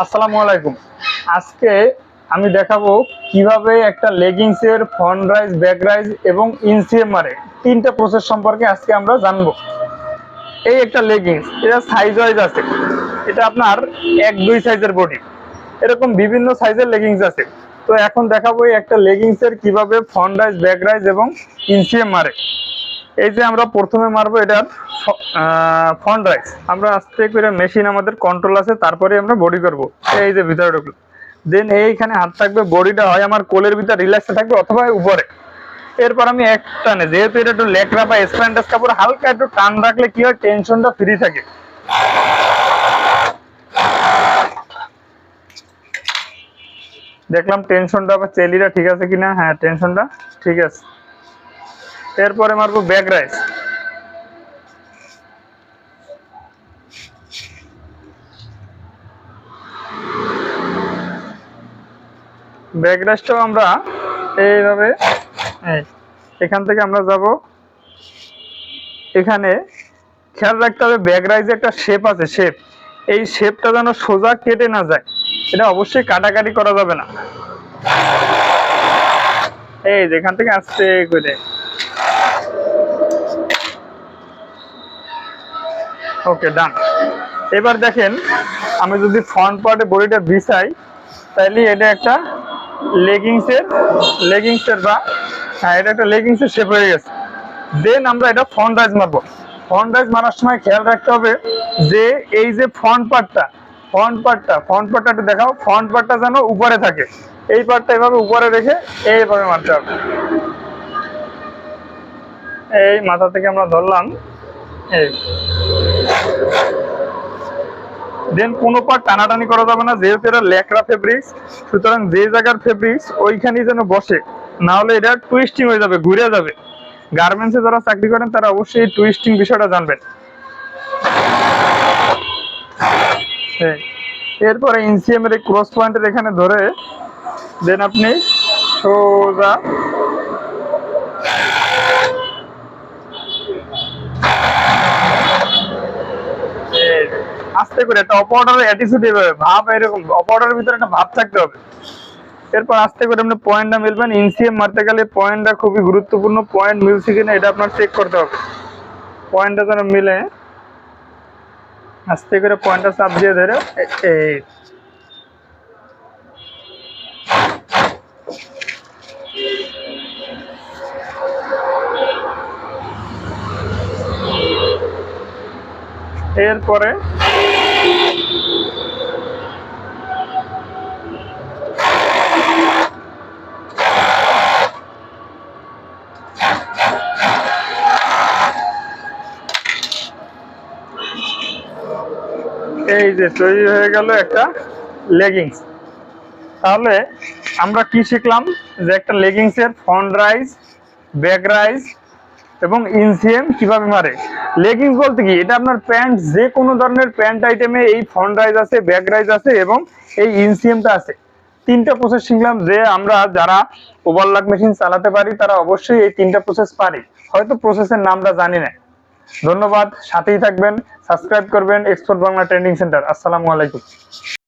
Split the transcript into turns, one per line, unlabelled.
আসসালামু আলাইকুম। আজকে আমি দেখাবো কিভাবে একটা লেগিংস এর ফ্রন্ট রাইজ, ব্যাক রাইজ এবং ইনসিএম মারে। তিনটা প্রসেস সম্পর্কে আজকে আমরা জানবো। এই একটা লেগিংস, এটা সাইজ ওয়াইজ আছে। এটা আপনার 1-2 সাইজের বডি, এরকম বিভিন্ন সাইজের লেগিংস আছে। তো এখন দেখাবো এই একটা লেগিংস এর কিভাবে ফ্রন্ট রাইজ, ব্যাক রাইজ এবং ইনসিএম মারে। এই যে আমরা প্রথমে মারবো এটার ফ্রন্ট রাইজ। আমরা আস্তে করে মেশিন আমাদের কন্ট্রোল আছে, তারপরে আমরা বডি করব। এই যে ভিতরে ঢুকলো, দেন এইখানে হাত থাকবে, বডিটা হয় আমার কোলের ভিতরে রিল্যাক্সে থাকবে অথবা উপরে। এরপর আমি এক টানে, যেহেতু এটা একটু লেকড়া বা স্প্যান্ডেজ কাপড়, হালকা একটু টান রাখলে কি হয়, টেনশনটা ফ্রি থাকে। দেখলাম টেনশনটা বা চেলিটা ঠিক আছে কিনা। হ্যাঁ, টেনশনটা ঠিক আছে। এরপরে মারবো ব্যাক রাইজ। ব্যাক রাইজটাও আমরা এইভাবে, এখান থেকে আমরা যাব এখানে। খেয়াল রাখতে হবে ব্যাক রাইজে একটা শেপ আছে, শেপ। এই শেপটা যেন সোজা কেটে না যায়, এটা অবশ্যই কাটাকাটি করা যাবে না। এই যেখান থেকে আস্তে করে, ওকে, ডান। এবার দেখেন, আমি যদি ফ্রন্ট পার্টে বডিটা বিছাই, তাহলে এটা একটা লেগিংসের বা, হ্যাঁ, এটা একটা লেগিংসের শেপ হয়ে গেছে। দেন আমরা এটা ফ্রন্ট রাইজ মারবো। ফ্রন্ট রাইজ মারার সময় খেয়াল রাখতে হবে যে এই যে ফ্রন্ট পার্টটা একটু দেখাও, ফ্রন্ট পার্টটা যেন উপরে থাকে। এই পার্টটা এভাবে উপরে রেখে এইভাবে মারতে হবে। এই মাথা থেকে আমরা ধরলাম, এই। দেন কোনো পার্ট টানাটানি করা যাবে না, যেহেতু এটা লেকড়া ফেব্রিক্স, সুতরাং যে জায়গার ফেব্রিক্স ওইখানেই যেন বসে, না হলে এটা টুইস্টিং হয়ে যাবে, ঘুরে যাবে। গার্মেন্টসে যারা চাকরি করেন তারা অবশ্যই এই টুইস্টিং বিষয়টা জানবেন। এরপরে ইনসিএম এর ক্রস পয়েন্টের এখানে ধরে দেন আপনি সোজা আস্তে করে একটা অপারেটরের অ্যাটিটিউড এভাবে ভাব, এরকম অপারেটরের ভিতরে একটা ভাব থাকতে হবে। এরপর আস্তে করে আপনি পয়েন্টটা মিলবেন। ইনসিএম মারতে গেলে পয়েন্টটা খুবই গুরুত্বপূর্ণ। পয়েন্ট মিলছে কিনা এটা আপনার চেক করতে হবে। পয়েন্টটা যেন মিলে, আস্তে করে পয়েন্টটা চাপ দিয়ে ধরে এই। এরপরে এই যে তৈরি হয়ে গেল একটা লেগিংস। তাহলে আমরা কি শিখলাম, যে একটা লেগিংস এর ফ্রন্ট রাইজ, ব্যাক রাইজ এবং ইনসিএম কিভাবে মারে। লেগিংস বলতে কি, এটা আপনার প্যান্ট, যে কোনো ধরনের প্যান্ট আইটেমে এই ফ্রন্ট রাইজ আছে, ব্যাক রাইজ আছে এবং এই ইনসিএমটা আছে। তিনটা প্রসেস শিখলাম, যে আমরা যারা ওভারলক মেশিন চালাতে পারি তারা অবশ্যই এই তিনটা প্রসেস পারি। হয়তো প্রসেসের নামটা জানি না। ধন্যবাদ, সাথেই থাকবেন, সাবস্ক্রাইব করবেন এক্সপার্ট বাংলা ট্রেনিং সেন্টার। আসসালামু আলাইকুম।